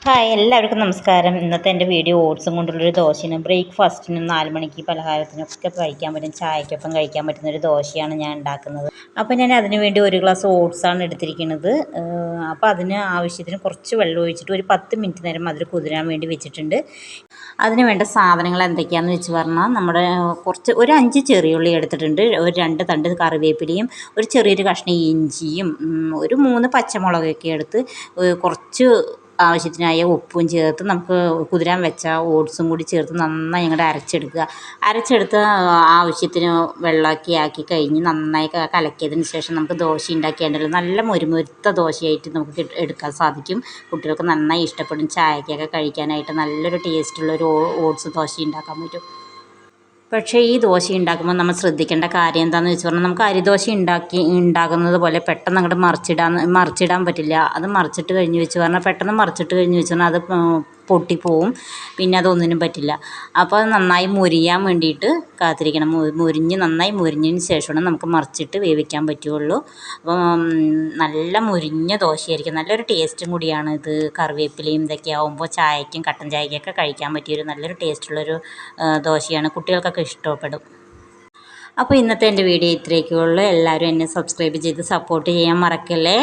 Hi എല്ലാവർക്കും നമസ്കാരം. ഇന്നത്തെ എൻ്റെ വീഡിയോ ഓട്സും കൊണ്ടുള്ളൊരു ദോശയാണ്. ബ്രേക്ക്ഫാസ്റ്റിനും 4 മണിക്ക് പലഹാരത്തിനൊക്കെ കഴിക്കാൻ പറ്റും, ചായക്കൊപ്പം കഴിക്കാൻ പറ്റുന്നൊരു ദോശയാണ് ഞാൻ ഉണ്ടാക്കുന്നത്. അപ്പോൾ ഞാൻ അതിന് വേണ്ടി 1 ഗ്ലാസ് ഓട്സാണ് എടുത്തിരിക്കുന്നത്. അപ്പോൾ അതിന് ആവശ്യത്തിന് കുറച്ച് വെള്ളം ഒഴിച്ചിട്ട് ഒരു 10 മിനിറ്റ് നേരം അതിൽ കുതിരാൻ വേണ്ടി വെച്ചിട്ടുണ്ട്. അതിന് വേണ്ട സാധനങ്ങൾ എന്തൊക്കെയാണെന്ന് വെച്ച് പറഞ്ഞാൽ ഒരു 5 ചെറിയുള്ളി എടുത്തിട്ടുണ്ട്, ഒരു 2 തണ്ട് കറിവേപ്പിലയും, ഒരു ചെറിയൊരു കഷ്ണം ഇഞ്ചിയും, ഒരു 3 പച്ചമുളകൊക്കെ എടുത്ത് കുറച്ച് ആവശ്യത്തിനായ ഉപ്പും ചേർത്ത് നമുക്ക് കുതിരാൻ വെച്ച ഓട്സും കൂടി ചേർത്ത് നന്നായി അങ്ങോട്ട് അരച്ചെടുത്ത് ആവശ്യത്തിന് വെള്ളമൊക്കെ ആക്കി കഴിഞ്ഞ് നന്നായി കലക്കിയതിന് ശേഷം നമുക്ക് ദോശ ഉണ്ടാക്കിയാണ്ടല്ലോ നല്ല മുരുമുരുത്ത ദോശയായിട്ട് നമുക്ക് എടുക്കാൻ സാധിക്കും. കുട്ടികൾക്ക് നന്നായി ഇഷ്ടപ്പെടും. ചായക്കൊക്കെ കഴിക്കാനായിട്ട് നല്ലൊരു ടേസ്റ്റുള്ളൊരു ഓട്സ് ദോശ ഉണ്ടാക്കാൻ പറ്റും. പക്ഷേ ഈ ദോശ ഉണ്ടാക്കുമ്പോൾ നമ്മൾ ശ്രദ്ധിക്കേണ്ട കാര്യം എന്താണെന്ന് വെച്ച് പറഞ്ഞാൽ നമുക്ക് അരിദോശ ഉണ്ടാകുന്നത് പോലെ പെട്ടെന്ന് അങ്ങോട്ട് മറിച്ചിടാൻ പറ്റില്ല. അത് മറിച്ചിട്ട് കഴിഞ്ഞ് വെച്ച് പറഞ്ഞാൽ പെട്ടെന്ന് മറിച്ചിട്ട് കഴിഞ്ഞ് വെച്ച് പറഞ്ഞാൽ അത് പൊട്ടിപ്പോവും, പിന്നെ അതൊന്നിനും പറ്റില്ല. അപ്പോൾ അത് നന്നായി മുരിയാൻ വേണ്ടിയിട്ട് കാത്തിരിക്കണം. നന്നായി മുരിഞ്ഞതിന് ശേഷമാണ് നമുക്ക് മറിച്ചിട്ട് വേവിക്കാൻ പറ്റുകയുള്ളൂ. അപ്പം നല്ല മുരിഞ്ഞ ദോശയായിരിക്കും, നല്ലൊരു ടേസ്റ്റും കൂടിയാണ് ഇത്. കറിവേപ്പിലയും ഇതൊക്കെ ആകുമ്പോൾ ചായക്കും കട്ടൻ ചായക്കൊക്കെ കഴിക്കാൻ പറ്റിയൊരു നല്ലൊരു ടേസ്റ്റുള്ളൊരു ദോശയാണ്. കുട്ടികൾക്കൊക്കെ ഇഷ്ടപ്പെടും. അപ്പോൾ ഇന്നത്തെ എൻ്റെ വീഡിയോ ഇത്രയൊക്കെ ഉള്ളൂ. എല്ലാവരും എന്നെ സബ്സ്ക്രൈബ് ചെയ്ത് സപ്പോർട്ട് ചെയ്യാൻ മറക്കല്ലേ.